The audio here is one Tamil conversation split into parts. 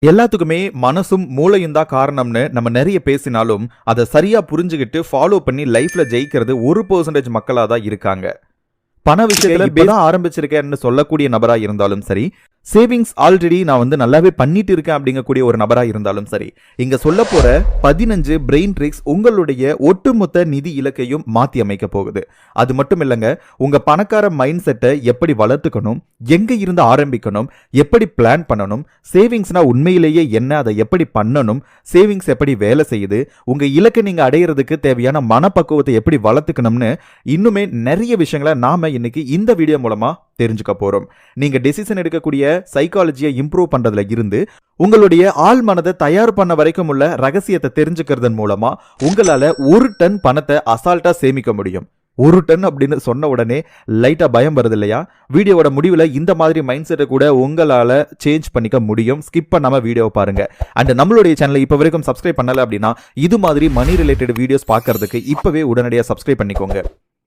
எல்லாத்துக்குமே மனசும் மூளையும் தான் காரணம்னு நம்ம நிறைய பேசினாலும் அதை சரியா புரிஞ்சுக்கிட்டு ஃபாலோ பண்ணி லைஃப்ல ஜெயிக்கிறது 1% மக்களா தான் இருக்காங்க. பண விஷயத்துல இப்பதான் ஆரம்பிச்சிருக்கேன்னு சொல்லக்கூடிய நபரா இருந்தாலும் சரி, சேவிங்ஸ் ஆல்ரெடி நான் நல்லாவே பண்ணிட்டு இருக்கேன் அப்படிங்கக்கூடிய ஒரு நபரா இருந்தாலும் சரி, இங்க சொல்ல போற 15 பிரெயின் ட்ரிக்ஸ் உங்களுடைய ஒட்டுமொத்த நிதி இலக்கையும் மாத்தி அமைக்க போகுது. அது மட்டும் இல்லைங்க, உங்க பணக்கார மைண்ட் செட்டை எப்படி வளர்த்துக்கணும், எங்க இருந்து ஆரம்பிக்கணும், எப்படி பிளான் பண்ணணும், சேவிங்ஸ்னா உண்மையிலேயே என்ன, அதை எப்படி பண்ணணும், சேவிங்ஸ் எப்படி வேலை செய்யுது, உங்க இலக்கை நீங்க அடையிறதுக்கு தேவையான மனப்பக்குவத்தை எப்படி வளர்த்துக்கணும்னு இன்னுமே நிறைய விஷயங்களை நாம இன்னைக்கு இந்த வீடியோ மூலமா தெரிஞ்சுக்க போறோம். நீங்க டெசிஷன் எடுக்கக்கூடிய சைக்காலஜியை இம்ப்ரூவ் பண்றதுல இருந்து உங்களுடைய ஆள் மனதை தயார் பண்ண வரைக்கும் உள்ள ரகசியத்தை தெரிஞ்சுக்கிறதன் மூலமா உங்களால 1 டன் பணத்தை அசால்ட்டா சேமிக்க முடியும். 1 டன் அப்படின்னு சொன்ன உடனே லைட்டா பயம் வருது இல்லையா? வீடியோவோட முடிவில் இந்த மாதிரி மைண்ட் செட்டை கூட உங்களால சேஞ்ச் பண்ணிக்க முடியும். ஸ்கிப் பண்ணாம வீடியோ பாருங்க. அண்ட் நம்மளுடைய சேனலை இப்போ வரைக்கும் சப்ஸ்கிரைப் பண்ணல அப்படின்னா இது மாதிரி மணி ரிலேட்டட் வீடியோஸ் பார்க்கறதுக்கு இப்பவே உடனடியாக சப்ஸ்கிரைப் பண்ணிக்கோங்க.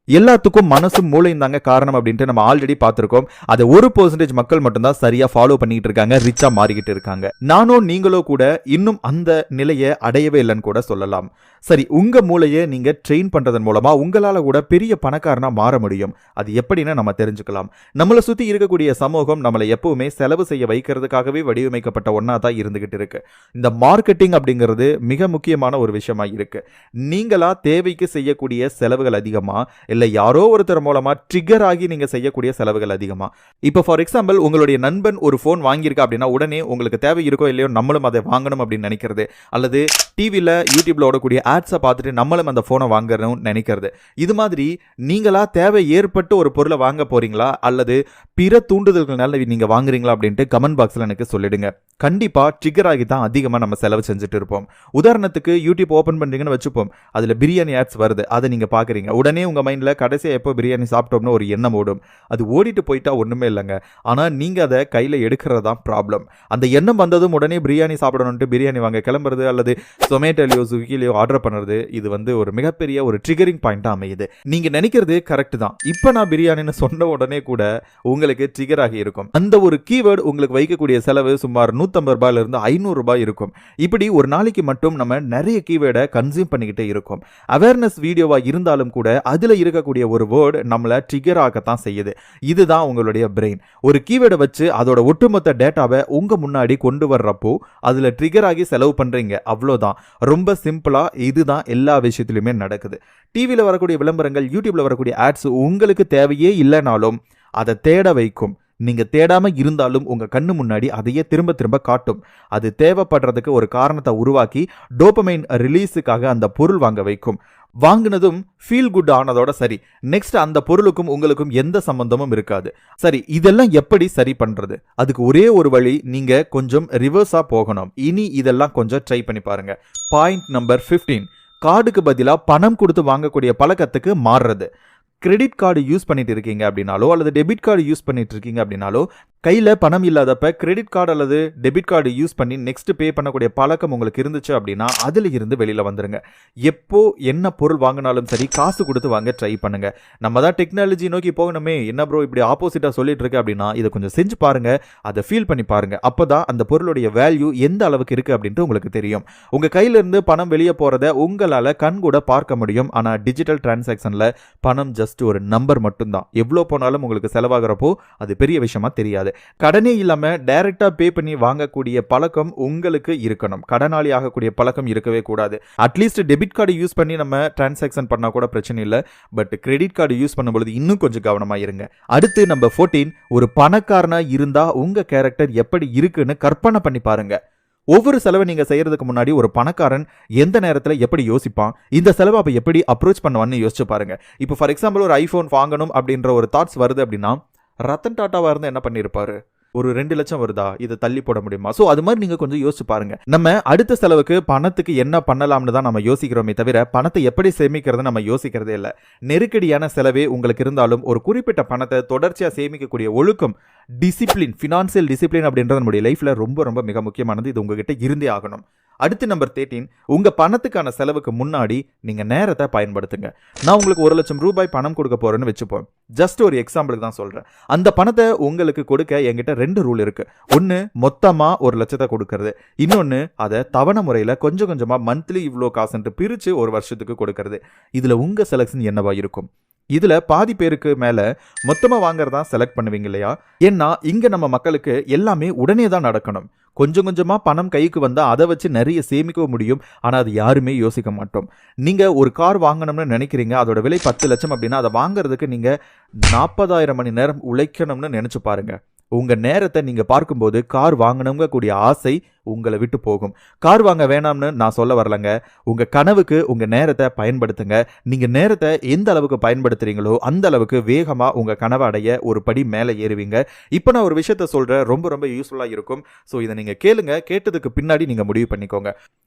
எல்லாத்துக்கும் மனசும் மூளையும் தாங்க காரணம் அப்படின்ட்டு நம்ம ஆல்ரெடி பார்த்திருக்கோம். அதை 1% மக்கள் மட்டும்தான் சரியா ஃபாலோ பண்ணிட்டு இருக்காங்க, ரிச்சா மாறிக்கிட்டு இருக்காங்க. நானும் நீங்களோ கூட இன்னும் அந்த நிலையை அடையவே இல்லைன்னு கூட சொல்லலாம். சரி, உங்க மூளையை நீங்க ட்ரெயின் பண்றதன் மூலமா உங்களால கூட பெரிய பணக்காரனா மாற முடியும். அது எப்படின்னு நம்ம தெரிஞ்சுக்கலாம். நம்மளை சுத்தி இருக்கக்கூடிய சமூகம் நம்மளை எப்பவுமே செலவு செய்ய வைக்கிறதுக்காகவே வடிவமைக்கப்பட்ட ஒன்னா தான் இருந்துகிட்டு இருக்கு. இந்த மார்க்கெட்டிங் அப்படிங்கிறது மிக முக்கியமான ஒரு விஷயமா இருக்கு. நீங்களா தேவைக்கு செய்யக்கூடிய செலவுகள் அதிகமா, இல்ல யாரோ ஒருத்தர் மூலமா ட்ரிகர் ஆகி நீங்க செய்யக்கூடிய செலவுகள் அதிகமா? இப்போ ஃபார் எக்ஸாம்பிள், உங்களுடைய நண்பன் ஒரு போன் வாங்கியிருக்கா அப்படின்னா உடனே உங்களுக்கு தேவை இருக்கோ இல்லையோ நம்மளும் அதை வாங்கணும் அப்படின்னு நினைக்கிறது, அல்லது டிவில யூடியூப்ல ஓடக்கூடிய ஆட்ஸை பார்த்துட்டு நம்மளும் அந்த போனை வாங்கணும்னு நினைக்கிறது. இது மாதிரி நீங்களா தேவை ஏற்பட்டு ஒரு பொருளை வாங்க போறீங்களா, அல்லது பிற தூண்டுதல்களால நீங்க வாங்குறீங்களா அப்படின்ட்டு கமெண்ட் பாக்ஸ்ல எனக்கு சொல்லிடுங்க. கண்டிப்பா ட்ரிகர் ஆகி தான் அதிகமா நம்ம செலவு செஞ்சுட்டு இருப்போம். உதாரணத்துக்கு யூடியூப் ஓபன் பண்றீங்கன்னு வச்சுப்போம், அதுல பிரியாணி ஆட்ஸ் வருது, அதை நீங்க பாக்குறீங்க. உடனே உங்க மைண்ட்ல கடைசியா எப்போ பிரியாணி சாப்பிட்டோம்னு ஒரு எண்ணம் ஓடும். அது ஓடிட்டு போயிட்டா ஒண்ணுமே இல்லைங்க. ஆனா நீங்க அதை கையில எடுக்கிறது தான் ப்ராப்ளம். அந்த எண்ணம் வந்ததும் உடனே பிரியாணி சாப்பிடணும்ட்டு பிரியாணி வாங்க கிளம்புறது, அல்லது சொமேட்டோலயோ ஸ்விக்கிலையோ ஆர்டர் பண்ணுறது, இது ஒரு மிகப்பெரிய ஒரு ட்ரிகரிங் பாயிண்டா அமையுது. நீங்க நினைக்கிறது கரெக்ட் தான். இப்ப நான் பிரியாணின்னு சொன்ன உடனே கூட உங்களுக்கு ட்ரிகர் ஆகி இருக்கும். அந்த ஒரு கீவேர்டு உங்களுக்கு வைக்கக்கூடிய செலவு சுமார் 150 ரூபாயில இருந்து 500 ரூபாய் இருக்கும். இப்படி ஒரு நாளைக்கு மட்டும் நம்ம நிறைய கீவேர்டை கன்சியூம் பண்ணிக்கிட்டே இருக்கும். அவேர்னஸ் வீடியோவா இருந்தாலும் கூட அதுல இருக்கக்கூடிய ஒரு வேர்டு நம்மள ட்ரிகர் ஆகத்தான் செய்யுது. இதுதான் உங்களுடைய பிரெயின். ஒரு கீவேர்டை வச்சு அதோட ஒட்டுமொத்த டேட்டாவை உங்க முன்னாடி கொண்டு வர்றப்போ அதுல ட்ரிகர் ஆகி செலவு பண்றீங்க. அவ்வளவுதான். ரொம்ப சிம்பிளா இதுதான் எல்லா விஷயத்திலுமே நடக்குது. டிவியில் வரக்கூடிய விளம்பரங்கள், யூடியூப்ல வரக்கூடிய ஆட்ஸ் உங்களுக்கு தேவையே இல்லைனாலும் அதை தேட வைக்கும். நீங்க தேடாம இருந்தாலும் உங்க கண்ணு முன்னாடி அதையே திரும்ப திரும்ப காட்டும். அது தேவைப்படுறதுக்கு ஒரு காரணத்தை உருவாக்கி டோபமைன் ரிலீஸுக்காக அந்த பொருள் வாங்க வைக்கும். வாங்கினதும் ஃபீல் குட் ஆனதோட சரி, நெக்ஸ்ட் அந்த பொருளுக்கும் உங்களுக்கும் எந்த சம்பந்தமும் இருக்காது. சரி, இதெல்லாம் எப்படி சரி பண்றது? அதுக்கு ஒரே ஒரு வழி, நீங்க கொஞ்சம் ரிவர்ஸா போகணும். இனி இதெல்லாம் கொஞ்சம் ட்ரை பண்ணி பாருங்க. பாயிண்ட் நம்பர் 15, கார்டுக்கு பதிலாக பணம் கொடுத்து வாங்கக்கூடிய பழக்கத்துக்கு மாறுறது. கிரெடிட் கார்டு யூஸ் பண்ணிட்டு இருக்கீங்க அப்படின்னாலோ, அல்லது டெபிட் கார்டு யூஸ் பண்ணிட்டு இருக்கீங்க அப்படின்னாலோ, கையில் பணம் இல்லாதப்ப கிரெடிட் கார்டு அல்லது டெபிட் கார்டு யூஸ் பண்ணி நெக்ஸ்ட் பே பண்ணக்கூடிய பழக்கம் உங்களுக்கு இருந்துச்சு அப்படின்னா அதுல இருந்து வெளியில வந்துருங்க. எப்போ என்ன பொருள் வாங்கினாலும் சரி, காசு கொடுத்து வாங்க ட்ரை பண்ணுங்க. நம்ம தான் டெக்னாலஜி நோக்கி போகணுமே, என்ன ப்ரோ இப்படி ஆப்போசிட்டா சொல்லிட்டு இருக்கு அப்படின்னா இதை கொஞ்சம் செஞ்சு பாருங்க, அதை ஃபீல் பண்ணி பாருங்க. அப்பதான் அந்த பொருளுடைய வேல்யூ எந்த அளவுக்கு இருக்கு அப்படின்ட்டு உங்களுக்கு தெரியும். உங்க கையில இருந்து பணம் வெளியே போறத உங்களால கண் கூட பார்க்க முடியும். ஆனா டிஜிட்டல் டிரான்சாக்ஷன்ல பணம் ஜஸ்ட் ஒரு நம்பர் மட்டும்தான். எவ்வளோ போனாலும் உங்களுக்கு செலவாகிறப்போ அது பெரிய விஷயமா தெரியாது. கடனே இல்லாம டைரக்டா பே பண்ணி வாங்கக்கூடிய பழக்கம் உங்களுக்கு இருக்கணும். கடனாளி ஆகக்கூடிய பழக்கம் இருக்கவே கூடாது. அட்லீஸ்ட் டெபிட் கார்டு யூஸ் பண்ணி நம்ம டிரான்சாக்ஷன் பண்ணா கூட பிரச்சனை இல்லை. பட் கிரெடிட் கார்டு யூஸ் பண்ணும்போது இன்னும் கொஞ்சம் கவனமா இருங்க. அடுத்து நம்பர் 14, ஒரு பணக்காரனா இருந்தா உங்க கேரக்டர் எப்படி இருக்குன்னு கற்பனை பண்ணி பாருங்க. ஒவ்வொரு செலவை நீங்க செய்யறதுக்கு முன்னாடி ஒரு பணக்காரன் எந்த நேரத்தில் எப்படி யோசிப்பான், இந்த செலவை அப்ப எப்படி அப்ரோச் பண்ணுவான்னு யோசிச்சு பாருங்க. இப்போ ஃபார் எக்ஸாம்பிள், ஒரு ஐபோன் வாங்கணும் அப்படின்ற ஒரு தாட்ஸ் வருது அப்படின்னா ரத்தன் டாட்டாவா இருந்து என்ன பண்ணிருப்பாரு? ஒரு 2 லட்சம் வருதா, இதை தள்ளி போட முடியுமா? சோ அது மாதிரி நீங்க கொஞ்சம் யோசிச்சு பாருங்க. நம்ம அடுத்த செலவுக்கு பணத்துக்கு என்ன பண்ணலாம்னு தான் நம்ம யோசிக்கிறோமே தவிர பணத்தை எப்படி சேமிக்கிறது நம்ம யோசிக்கிறதே இல்லை. நெருக்கடியான செலவே உங்களுக்கு இருந்தாலும் ஒரு குறிப்பிட்ட பணத்தை தொடர்ச்சியா சேமிக்கக்கூடிய ஒழுக்கம், டிசிப்ளின், ஃபினான்சியல் டிசிப்ளின் அப்படின்றது நம்முடைய லைஃப்ல ரொம்ப ரொம்ப மிக முக்கியமானது. இது உங்ககிட்ட இருந்தே ஆகணும். அடுத்து நம்பர் 13, உங்க பணத்துக்கான செலவுக்கு முன்னாடி நீங்க நேரத்தை பயன்படுத்துங்க. நான் உங்களுக்கு 1 லட்சம் ரூபாய் பணம் கொடுக்க போறேன்னு வச்சுப்போம். ஜஸ்ட் ஒரு எக்ஸாம்பிளுக்கு தான் சொல்றேன். அந்த பணத்தை உங்களுக்கு கொடுக்க என்கிட்ட 2 ரூல் இருக்கு. ஒன்னு மொத்தமா 1 லட்சத்தை கொடுக்கறது, இன்னொன்னு அதை தவணை முறையில கொஞ்சம் கொஞ்சமா மந்த்லி இவ்வளோ காசுன்ட்டு பிரிச்சு 1 வருஷத்துக்கு கொடுக்கறது. இதுல உங்க செலக்ஷன் என்னவா இருக்கும்? இதுல பாதி பேருக்கு மேல மொத்தமா வாங்குறதா செலக்ட் பண்ணுவீங்க இல்லையா? ஏன்னா இங்க நம்ம மக்களுக்கு எல்லாமே உடனே தான் நடக்கணும். கொஞ்சம் கொஞ்சமா பணம் கைக்கு வந்தா அதை வச்சு நிறைய சேமிக்க முடியும். ஆனா அது யாருமே யோசிக்க மாட்டோம். நீங்க ஒரு கார் வாங்கணும்னு நினைக்கிறீங்க, அதோட விலை 10 லட்சம் அப்படின்னா அதை வாங்குறதுக்கு நீங்க 40,000 மணி நேரம் உழைக்கணும்னு நினைச்சு பாருங்க. உங்க நேரத்தை நீங்க பார்க்கும்போது கார் வாங்கணுங்க கூடிய ஆசை உங்களை விட்டு போகும். கார் வாங்க வேணாம்னு நான் சொல்ல வரலங்க. உங்க கனவுக்கு உங்க நேரத்தை பயன்படுத்துங்க. நீங்க நேரத்தை எந்த அளவுக்கு பயன்படுத்துறீங்களோ அந்த அளவுக்கு வேகமா உங்க கனவை அடைய ஒரு படி மேலே ஏறுவீங்க. இப்போ நான் ஒரு விஷயத்த சொல்றேன், ரொம்ப ரொம்ப யூஸ்ஃபுல்லா இருக்கும். ஸோ இதை நீங்க கேளுங்க. கேட்டதுக்கு பின்னாடி நீங்க முடிவு பண்ணிக்கோங்க.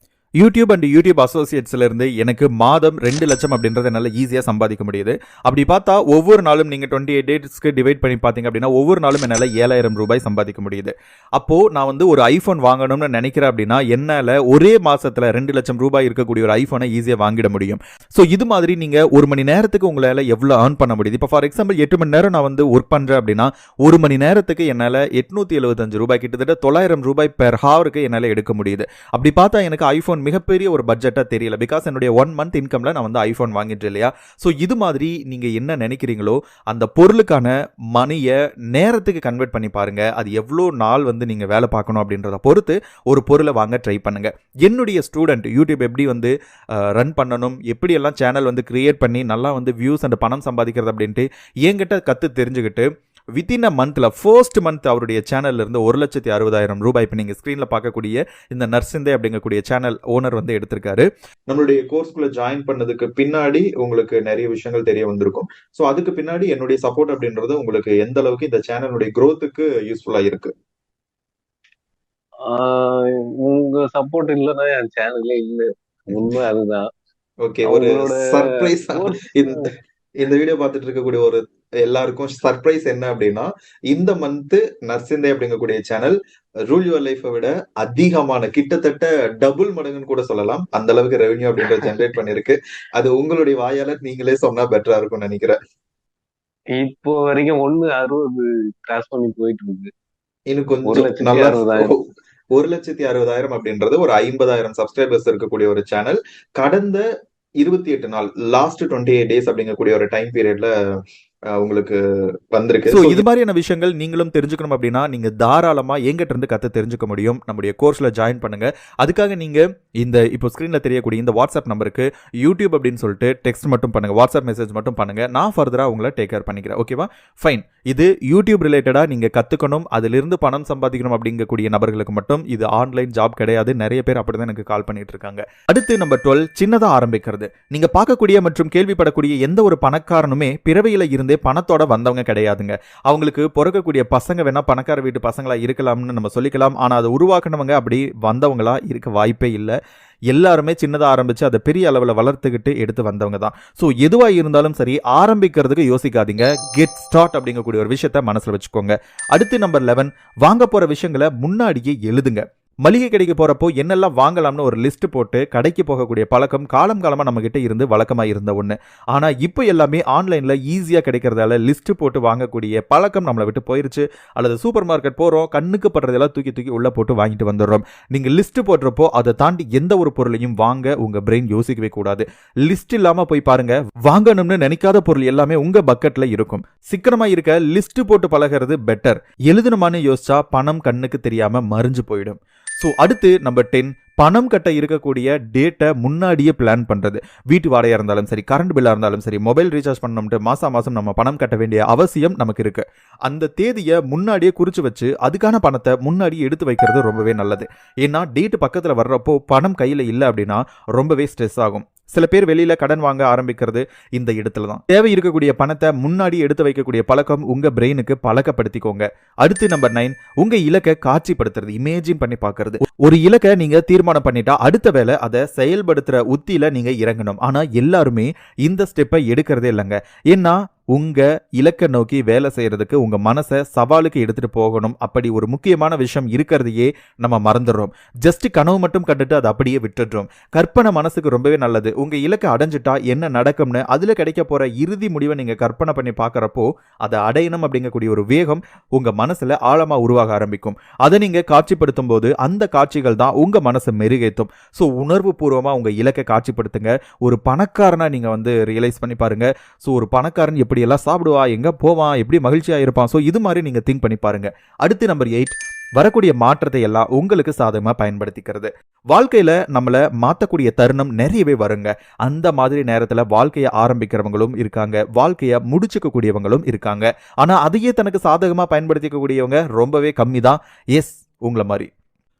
யூடியூப் அண்ட் யூடியூப் அசோசியேட்ஸ்ல இருந்து எனக்கு மாதம் 2 லட்சம் அப்படின்றத என்னால் ஈஸியாக சம்பாதிக்க முடியுது. அப்படி பார்த்தா ஒவ்வொரு நாளும் நீங்கள் 28 டேஸ்க்கு டிவைட் பண்ணி பார்த்தீங்க அப்படின்னா ஒவ்வொரு நாளும் என்னால் 7,000 ரூபாய் சம்பாதிக்க முடியுது. அப்போது நான் வந்து ஒரு ஐஃபோன் வாங்கணும்னு நினைக்கிறேன் அப்படின்னா என்னால் ஒரே மாதத்தில் 2 லட்சம் ரூபாய் இருக்கக்கூடிய ஒரு ஐஃபோனை ஈஸியாக வாங்கிட முடியும். ஸோ இது மாதிரி நீங்கள் 1 மணி நேரத்துக்கு உங்களால் எவ்வளோ ஏர்ன் பண்ண முடியுது? இப்போ ஃபார் எக்ஸாம்பிள் 8 மணி நேரம் நான் வந்து ஒர்க் பண்ணுறேன் அப்படின்னா 1 மணி நேரத்துக்கு என்னால் 875 ரூபாய், கிட்டத்தட்ட 900 ரூபாய் பெர் ஹவருக்கு என்னால் எடுக்க முடியுது. அப்படி பார்த்தா எனக்கு ஐஃபோன் மிகப்பெரிய ஒரு பட்ஜெட்டா தெரியல. பிகாஸ் என்னுடைய 1 மந்த் இன்கம்ல நான் வந்து ஐஃபோன் வாங்கிட்டு இல்லையா. ஸோ இது மாதிரி நீங்க என்ன நினைக்கிறீங்களோ அந்த பொருளுக்கான மணியை நேரத்துக்கு கன்வெர்ட் பண்ணி பாருங்க. அது எவ்வளோ நாள் வந்து நீங்க வேலை பார்க்கணும் அப்படின்றத பொறுத்து ஒரு பொருளை வாங்க ட்ரை பண்ணுங்க. என்னுடைய ஸ்டூடெண்ட் யூடியூப் எப்படி வந்து ரன் பண்ணணும், எப்படியெல்லாம் சேனல் வந்து கிரியேட் பண்ணி நல்லா வந்து வியூஸ் அண்ட் பணம் சம்பாதிக்கிறது அப்படின்ட்டு என்கிட்ட கற்று தெரிஞ்சுக்கிட்டு வித்தின் அ மந்த்ல ஃபர்ஸ்ட் மந்த் அவருடைய சேனல்ல இருந்து 1,60,000 ரூபாய் இப்போ நீங்க ஸ்கிரீன்ல பார்க்கக்கூடிய இந்த நர்சிந்தே அப்படிங்கக்கூடிய சேனல் ஓனர் வந்து எடுத்திருக்காரு. நம்மளுடைய கோர்ஸ்குள்ள ஜாயின் பண்ணதுக்கு பின்னாடி உங்களுக்கு நிறைய விஷயங்கள் தெரிய வந்திருக்கும். ஸோ அதுக்கு பின்னாடி என்னுடைய சப்போர்ட் அப்படின்றது உங்களுக்கு எந்த அளவுக்கு இந்த சேனலுடைய growthக்கு யூஸ்ஃபுல்லா இருக்கு? உங்க சப்போர்ட் இல்லைன்னா என் சேனல்லே இல்லை. உண்மை அதுதான். ஓகே, ஒரு சர்ப்ரைஸ். இந்த வீடியோ பார்த்துட்டு இருக்கக்கூடிய ஒரு எல்லாருக்கும் சர்ப்ரைஸ் என்ன அப்படின்னா, இந்த மந்த் நர்சிந்தே அப்படிங்கக்கூடிய சேனல் ரூல் யுவர் லைஃபை விட அதிகமான கிட்டத்தட்ட டபுள் மடங்குன்னு கூட சொல்லலாம், அந்த அளவுக்கு ரெவென்யூ அப்படின்றத ஜெனரேட் பண்ணிருக்கு. அது உங்களுடைய வாயால நீங்களே சொன்னா பெட்டரா இருக்கும்னு நினைக்கிறேன். இப்போ வரைக்கும் 1,60,000 கிராஸ் பண்ணி போயிட்டு இருக்கு. இன்னும் கொஞ்சம் நல்லா 1,60,000 அப்படின்றது ஒரு 50,000 சப்ஸ்கிரைபர்ஸ் இருக்கக்கூடிய ஒரு சேனல். கடந்த 28 நாள், லாஸ்ட் 28 டேஸ் அப்படிங்கக்கூடிய ஒரு டைம் பீரியட்ல உங்களுக்கு வந்திருக்கு. ஸோ இது மாதிரியான விஷயங்கள் நீங்களும் தெரிஞ்சுக்கணும் அப்படின்னா நீங்க தாராளமா எங்கிட்ட இருந்து கத்து தெரிஞ்சுக்க முடியும். நம்முடைய கோர்ஸ்ல ஜாயின் பண்ணுங்க. அதுக்காக நீங்க இந்த இப்போ ஸ்கிரீன்ல தெரியக்கூடிய இந்த வாட்ஸ்அப் நம்பருக்கு யூடியூப் அப்படின்னு சொல்லிட்டு டெக்ஸ்ட் மட்டும் பண்ணுங்க, வாட்ஸ்அப் மெசேஜ் மட்டும் பண்ணுங்க. நான் ஃபர்தரா உங்களை டேக் கேர் பண்ணிக்கிறேன். ஓகேவா? ஃபைன். இது யூடியூப் ரிலேட்டடா நீங்க கத்துக்கணும், அதிலிருந்து பணம் சம்பாதிக்கணும் அப்படிங்கக்கூடிய நபர்களுக்கு மட்டும் இது ஆன்லைன் ஜாப் கிடையாது. நிறைய பேர் அப்படிதான் எனக்கு கால் பண்ணிட்டு இருக்காங்க. அடுத்து நம்பர் 12, சின்னதா ஆரம்பிக்கிறது. நீங்க பார்க்கக்கூடிய மற்றும் கேள்விப்படக்கூடிய எந்த ஒரு பணக்காரனுமே பிறவியில இருந்தே பணத்தோட வந்தவங்க கிடையாதுங்க. அவங்களுக்கு பிறக்கக்கூடிய பசங்க வேணா பணக்கார வீட்டு பசங்களா இருக்கலாம்னு நம்ம சொல்லிக்கலாம். ஆனா அதை உருவாக்குனவங்க அப்படி வந்தவங்களா இருக்க வாய்ப்பே இல்லை. எல்லாருமே சின்னதாக ஆரம்பிச்சு அதை பெரிய அளவில் வளர்த்துக்கிட்டு எடுத்து வந்தவங்க தான். ஸோ எதுவாக இருந்தாலும் சரி, ஆரம்பிக்கிறதுக்கு யோசிக்காதீங்க. கெட் ஸ்டார்ட் அப்படிங்கக்கூடிய ஒரு விஷயத்த மனசில் வச்சுக்கோங்க. அடுத்து நம்பர் 11, வாங்க போகிற விஷயங்களை முன்னாடியே எழுதுங்க. மளிகை கடைக்கு போறப்போ என்னெல்லாம் வாங்கலாம்னு ஒரு லிஸ்ட் போட்டு கடைக்கு போகக்கூடிய பழக்கம் காலம் காலமா நம்ம கிட்ட இருந்து வழக்கமா இருந்த ஒண்ணு. ஆனா இப்போ எல்லாமே ஆன்லைன்ல ஈஸியா கிடைக்கிறதால லிஸ்ட் போட்டு வாங்கக்கூடிய பழக்கம் நம்மளை விட்டு போயிருச்சு. அல்லது சூப்பர் மார்க்கெட் போறோம், கண்ணுக்கு படுறதெல்லாம் தூக்கி தூக்கி உள்ள போட்டு வாங்கிட்டு வந்துடுறோம். நீங்க லிஸ்ட் போடுறப்போ அதை தாண்டி எந்த ஒரு பொருளையும் வாங்க உங்க பிரெயின் யோசிக்கவே கூடாது. லிஸ்ட் இல்லாம போய் பாருங்க, வாங்கணும்னு நினைக்காத பொருள் எல்லாமே உங்க பக்கெட்ல இருக்கும். சிக்கனமா இருக்க லிஸ்ட் போட்டு பழகிறது பெட்டர். எழுதணுமான்னு யோசிச்சா பணம் கண்ணுக்கு தெரியாம மறைஞ்சு போயிடும். ஸோ அடுத்து நம்பர் 10, பணம் கட்ட இருக்கக்கூடிய டேட்டை முன்னாடியே பிளான் பண்ணுறது. வீட்டு வாடகையாக இருந்தாலும் சரி, கரண்ட் பில்லாக இருந்தாலும் சரி, மொபைல் ரீசார்ஜ் பண்ணணும்ட்டு மாதம் நம்ம பணம் கட்ட வேண்டிய அவசியம் நமக்கு இருக்குது. அந்த தேதியை முன்னாடியே குறித்து வச்சு அதுக்கான பணத்தை முன்னாடியே எடுத்து வைக்கிறது ரொம்பவே நல்லது. ஏன்னா டேட்டு பக்கத்தில் வர்றப்போ பணம் கையில் இல்லை அப்படின்னா ரொம்பவே ஸ்ட்ரெஸ் ஆகும். சில பேர் வெளியில கடன் வாங்க ஆரம்பிக்கிறது இந்த இடத்துல தான். தேவை இருக்கக்கூடிய பணத்தை முன்னாடி எடுத்து வைக்கக்கூடிய பழக்கம் உங்க பிரெயினுக்கு பழக்கப்படுத்திக்கோங்க. அடுத்து நம்பர் 9, உங்க இலக்கை காட்சிப்படுத்துறது, இமேஜின் பண்ணி பார்க்கறது. ஒரு இலக்கை நீங்க தீர்மானம் பண்ணிட்டா அடுத்த வேலை அதை செயல்படுத்துற உத்தியில நீங்க இறங்கணும். ஆனா எல்லாருமே இந்த ஸ்டெப்பை எடுக்கிறதே இல்லைங்க. ஏன்னா உங்க இலக்க நோக்கி வேலை செய்யறதுக்கு உங்க மனசை சவாலுக்கு எடுத்துட்டு போகணும். அப்படி ஒரு முக்கியமான விஷயம் இருக்கிறதையே நம்ம மறந்துடுறோம். ஜஸ்ட் கனவு மட்டும் கண்டுட்டு அதை அப்படியே விட்டுடுறோம். கற்பனை மனசுக்கு ரொம்பவே நல்லது. உங்க இலக்கை அடைஞ்சிட்டா என்ன நடக்கும்னு அதுல கிடைக்க போற இறுதி முடிவை நீங்க கற்பனை பண்ணி பார்க்கறப்போ அதை அடையணும் அப்படிங்கக்கூடிய ஒரு வேகம் உங்க மனசுல ஆழமா உருவாக ஆரம்பிக்கும். அதை நீங்க காட்சிப்படுத்தும் போது அந்த காட்சிகள் தான் உங்க மனசை மெருகேற்றும். ஸோ உணர்வு பூர்வமா உங்க இலக்கை காட்சிப்படுத்துங்க. ஒரு பணக்காரனா நீங்க ரியலைஸ் பண்ணி பாருங்க. ஸோ ஒரு பணக்காரன் எப்படி எல்லாம் சாப்பிடுவா, எங்க போவான், எப்படி மகிழ்ச்சியா இருப்பான். ஸோ இது மாதிரி நீங்க திங்க் பண்ணி பாருங்க. அடுத்து நம்பர் 8, வரக்கூடிய மாற்றத்தை எல்லாம் உங்களுக்கு சாதகமா பயன்படுத்திக்கிறது. வாழ்க்கையில நம்மள மாத்தக்கூடிய தருணம் நிறையவே வருங்க. அந்த மாதிரி நேரத்துல வாழ்க்கையை ஆரம்பிக்கிறவங்களும் இருக்காங்க, வாழ்க்கையை முடிச்சுக்க கூடியவங்களும் இருக்காங்க. ஆனா அதையே தனக்கு சாதகமா பயன்படுத்திக்க கூடியவங்க ரொம்பவே கம்மி தான். எஸ், உங்களை மாதிரி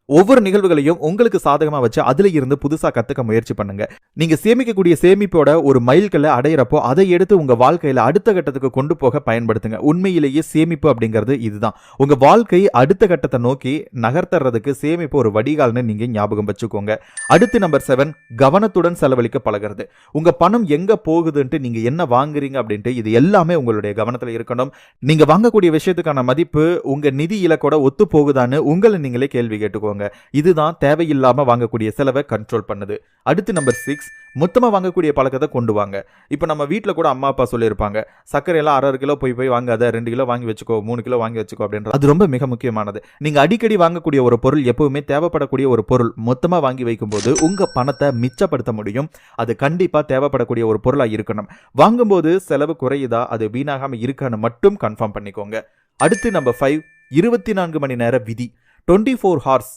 ஒவ்வொரு நிகழ்வுகளையும் உங்களுக்கு சாதகமா வச்சு அதுல இருந்து புதுசா கத்துக்க முயற்சி பண்ணுங்க. நீங்க சேமிக்கக்கூடிய சேமிப்போட ஒரு மைல்கல்ல அடையிறப்போ அதை எடுத்து உங்க வாழ்க்கையில அடுத்த கட்டத்துக்கு கொண்டு போக பயன்படுத்துங்க. உண்மையிலேயே சேமிப்பு அப்படிங்கிறது இதுதான். உங்க வாழ்க்கை அடுத்த கட்டத்தை நோக்கி நகர்த்துறதுக்கு சேமிப்பு ஒரு வடிகால்னு நீங்க ஞாபகம் வச்சுக்கோங்க. அடுத்து நம்பர் 7, கவனத்துடன் செலவழிக்க பழகிறது. உங்க பணம் எங்க போகுதுன்ட்டு, நீங்க என்ன வாங்குறீங்க அப்படின்ட்டு இது எல்லாமே உங்களுடைய கவனத்துல இருக்கணும். நீங்க வாங்கக்கூடிய விஷயத்துக்கான மதிப்பு உங்க நிதி இலக்கோட ஒத்து போகுதான்னு உங்களை நீங்களே கேள்வி கேட்டுக்கோங்க. இதுதான் தேவையில்லாம வாங்கக்கூடிய செலவை கண்ட்ரோல் பண்ணுது. அடுத்து நம்பர் 6, மொத்தமா வாங்கக்கூடிய பழக்கத்தை கொண்டு வாங்க. இப்போ நம்ம வீட்டில் கூட அம்மா அப்பா சொல்லியிருப்பாங்க, சர்க்கரை எல்லாம் 1/2 கிலோ போய் வாங்காத, 2 கிலோ வாங்கி வச்சுக்கோ, 3 கிலோ வாங்கி வச்சுக்கோ அப்படின்ற. அது ரொம்ப மிக முக்கியமானது. நீங்க அடிக்கடி வாங்கக்கூடிய ஒரு பொருள் எப்பவுமே தேவைப்படக்கூடிய ஒரு பொருள். மொத்தமா வாங்கி வைக்கும்போது உங்க பணத்தை மிச்சப்படுத்த முடியும். அது கண்டிப்பா தேவைப்படக்கூடிய ஒரு பொருளா இருக்கணும். வாங்கும்போது செலவு குறையுதா, அது வீணாகாம இருக்கான்னு மட்டும் கன்ஃபார்ம் பண்ணிக்கோங்க. அடுத்து நம்பர் 5, 24 மணி நேர விதி. 24 ஹார்ஸ்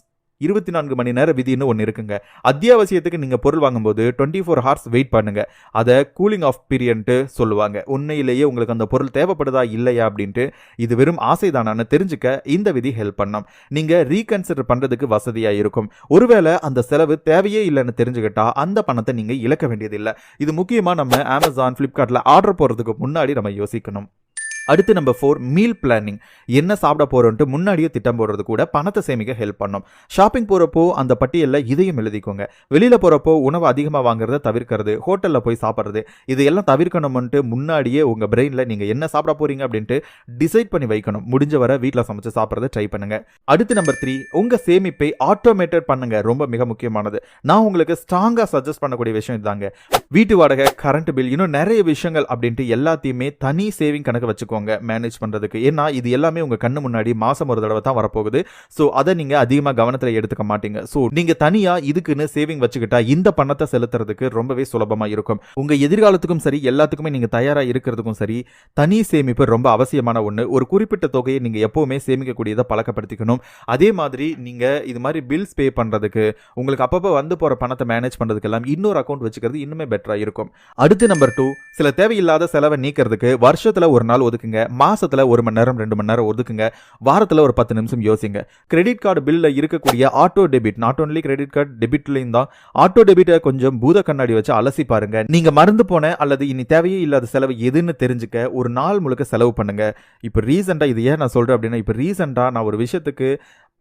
24 மணி நேர விதின்னு ஒன்று இருக்குங்க. அத்தியாவசியத்துக்கு நீங்கள் பொருள் வாங்கும்போது 24 ஹார்ஸ் வெயிட் பண்ணுங்க. அதை கூலிங் ஆஃப் பீரியன்ட்டு சொல்லுவாங்க. உண்மையிலேயே உங்களுக்கு அந்த பொருள் தேவைப்படுதா இல்லையா அப்படின்ட்டு, இது வெறும் ஆசைதானான்னு தெரிஞ்சுக்க இந்த விதி ஹெல்ப் பண்ணும். நீங்கள் ரீகன்சிடர் பண்ணுறதுக்கு வசதியாக இருக்கும். ஒருவேளை அந்த செலவு தேவையே இல்லைன்னு தெரிஞ்சுக்கிட்டா அந்த பணத்தை நீங்கள் இழக்க வேண்டியதில்லை. இது முக்கியமாக நம்ம அமேசான், ஃப்ளிப்கார்ட்டில் ஆர்டர் போடுறதுக்கு முன்னாடி நம்ம யோசிக்கணும். அடுத்து நம்பர் 4, மீல் பிளானிங். என்ன சாப்பிட போறோன்ட்டு முன்னாடியே திட்டம் போடுறது கூட பணத்தை சேமிக்க ஹெல்ப் பண்ணும். ஷாப்பிங் போறப்போ அந்த பட்டியலில் இதையும் எழுதிக்கோங்க. வெளியில போறப்போ உணவு அதிகமாக வாங்குறத தவிர்க்கிறது, ஹோட்டலில் போய் சாப்பிட்றது, இதையெல்லாம் தவிர்க்கணும்ட்டு முன்னாடியே உங்க பிரெயின்ல நீங்க என்ன சாப்பிட போறீங்க அப்படின்ட்டு டிசைட் பண்ணி வைக்கணும். முடிஞ்ச வரை வீட்டில் சமைச்சு சாப்பிட்றத ட்ரை பண்ணுங்க. அடுத்து நம்பர் 3, உங்க சேமிப்பை ஆட்டோமேட்டட் பண்ணுங்க. ரொம்ப மிக முக்கியமானது. நான் உங்களுக்கு ஸ்ட்ராங்கா சஜஸ்ட் பண்ணக்கூடிய விஷயம் இதுதாங்க. வீட்டு வாடகை, கரண்ட் பில், இன்னும் நிறைய விஷயங்கள் அப்படின்ட்டு எல்லாத்தையுமே தனி சேவிங் கணக்கு வச்சுக்கோங்க மேனேஜ் பண்றதுக்கு. ஏன்னா இது எல்லாமே உங்க கண்ணு முன்னாடி மாசம் ஒரு தடவை தான் வரப்போகுது. ஸோ அதை நீங்க அதிகமா கவனத்தில் எடுத்துக்க மாட்டீங்க. ஸோ நீங்க தனியா இதுக்குன்னு சேவிங் வச்சுக்கிட்டா இந்த பணத்தை செலுத்துறதுக்கு ரொம்பவே சுலபமா இருக்கும். உங்க எதிர்காலத்துக்கும் சரி, எல்லாத்துக்குமே நீங்க தயாரா இருக்கிறதுக்கும் சரி, தனி சேமிப்பு ரொம்ப அவசியமான ஒன்று. ஒரு குறிப்பிட்ட தொகையை நீங்க எப்பவுமே சேமிக்கக்கூடியதை பழக்கப்படுத்திக்கணும். அதே மாதிரி நீங்க இது மாதிரி பில்ஸ் பே பண்றதுக்கு, உங்களுக்கு அப்பப்போ வந்து போற பணத்தை மேனேஜ் பண்றதுக்கெல்லாம் இன்னொரு அக்கௌண்ட் வச்சுக்கிறது இன்னுமே பெட்டரா இருக்கும். அடுத்து நம்பர் 2, சில தேவையில்லாத செலவை நீக்கிறதுக்கு வருஷத்துல ஒரு நாள் ஒதுக்குங்க. மாசத்துல 1 மணி நேரம் 2 மணி நேரம் ஒதுக்குங்க. வாரத்துல ஒரு 10 நிமிஷம் யோசிங்க. கிரெடிட் கார்டு பில்ல இருக்கக்கூடிய auto debit, not only credit card, டெபிட்லையும் தான் ஆட்டோ டெபிட்டை கொஞ்சம் பூத கண்ணாடி வச்சு அலசி பாருங்க. நீங்க மறந்து போன அல்லது இனி தேவையே இல்லாத செலவு எதுன்னு தெரிஞ்சுக்க ஒரு நாள் முழுக்க செலவு பண்ணுங்க. இப்போ ரீசெண்டா இது ஏன் நான் சொல்றேன் அப்படின்னா, இப்போ ரீசெண்டா நான் ஒரு விஷயத்துக்கு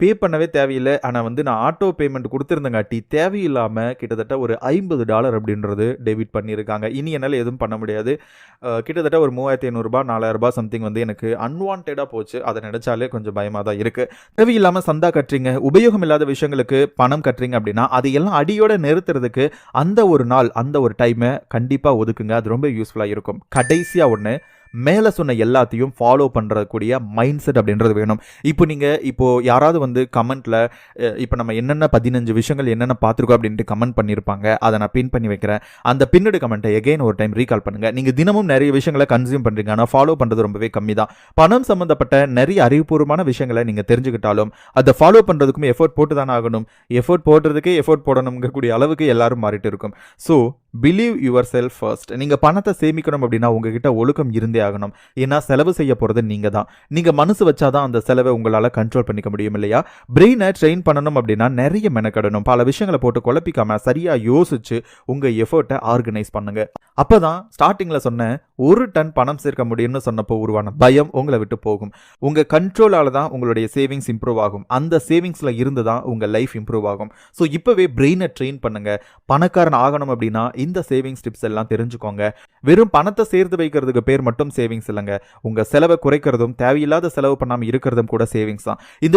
பே பண்ணவே தேவையில்லை, ஆனால் நான் ஆட்டோ பேமெண்ட் கொடுத்துருந்தங்காட்டி தேவையில்லாமல் கிட்டத்தட்ட ஒரு $50 அப்படின்றது டெபிட் பண்ணியிருக்காங்க. இனி என்னால் எதுவும் பண்ண முடியாது. கிட்டத்தட்ட ஒரு $3500 $4000 சம்திங் எனக்கு அன்வான்டாக போச்சு. அதை நினைச்சாலே கொஞ்சம் பயமாக தான் இருக்குது. தேவையில்லாமல் சந்தா கட்டுறீங்க, உபயோகம் இல்லாத விஷயங்களுக்கு பணம் கட்டுறீங்க அப்படின்னா அதையெல்லாம் அடியோட நிறுத்துறதுக்கு அந்த ஒரு நாள், அந்த ஒரு டைமை கண்டிப்பாக ஒதுக்குங்க. அது ரொம்ப யூஸ்ஃபுல்லாக இருக்கும். கடைசியாக ஒன்று, மேலே சொன்ன எல்லாத்தையும் ஃபாலோ பண்ணுறக்கூடிய மைண்ட் செட் அப்படின்றது வேணும். இப்போ யாராவது கமெண்ட்டில் இப்போ நம்ம என்னென்ன 15 விஷயங்கள் என்னென்ன பார்த்துருக்கோம் அப்படின்ட்டு கமெண்ட் பண்ணியிருப்பாங்க. அதை நான் பின் பண்ணி வைக்கிறேன். அந்த பின்னோட கமெண்ட்டை எகைன் ஒரு டைம் ரீகால் பண்ணுங்கள். நீங்கள் தினமும் நிறைய விஷயங்களை கன்சியூம் பண்ணுறீங்க, ஆனால் ஃபாலோ பண்ணுறது ரொம்பவே கம்மி தான். பணம் சம்மந்தப்பட்ட நிறைய அறிவுபூர்வமான விஷயங்களை நீங்கள் தெரிஞ்சுக்கிட்டாலும் அதை ஃபாலோ பண்ணுறதுக்கும் எஃபோர்ட் போட்டு தானே ஆகணும். எஃபோர்ட் போடுறதுக்கே எஃபோர்ட் போடணுங்கக்கூடிய அளவுக்கு எல்லாரும் மாறிட்டு இருக்கும். So believe your self first. நீங்கள் பணத்தை சேமிக்கணும் அப்படின்னா உங்ககிட்ட ஒழுக்கம் இருந்தே ஆகணும். ஏன்னா செலவு செய்ய போகிறது நீங்கள் தான். நீங்கள் மனசு வச்சாதான் அந்த செலவை உங்களால் கண்ட்ரோல் பண்ணிக்க முடியும் இல்லையா? பிரெயினை ட்ரெயின் பண்ணணும் அப்படின்னா நிறைய மெனக்கடணும். பல விஷயங்களை போட்டு குழப்பிக்காம சரியாக யோசிச்சு உங்கள் எஃபர்ட்டை ஆர்கனைஸ் பண்ணுங்க. அப்போ தான் ஸ்டார்டிங்கில் சொன்ன 1 டன் பணம் சேர்க்க முடியும்னு சொன்னப்போ உருவான பயம் உங்களை விட்டு போகும். உங்கள் கண்ட்ரோலால் தான் உங்களுடைய சேவிங்ஸ் இம்ப்ரூவ் ஆகும். அந்த சேவிங்ஸில் இருந்து தான் உங்கள் லைஃப் இம்ப்ரூவ் ஆகும். ஸோ இப்போவே பிரெயினை ட்ரெயின் பண்ணுங்க. பணக்காரன் ஆகணும் அப்படின்னா இந்த சேவிங்ஸ் டிப்ஸ் எல்லாம் தெரிஞ்சுக்கோங்க. வெறும் பணத்தை சேர்த்து வைக்கிறதுக்கு பேர் மட்டும் சேவிங்ஸ் இல்லைங்க. உங்க செலவை குறைக்கிறதும் தேவையில்லாத செலவு பண்ணாம இருக்கிறதும் கூட சேவிங்ஸ் தான். இந்த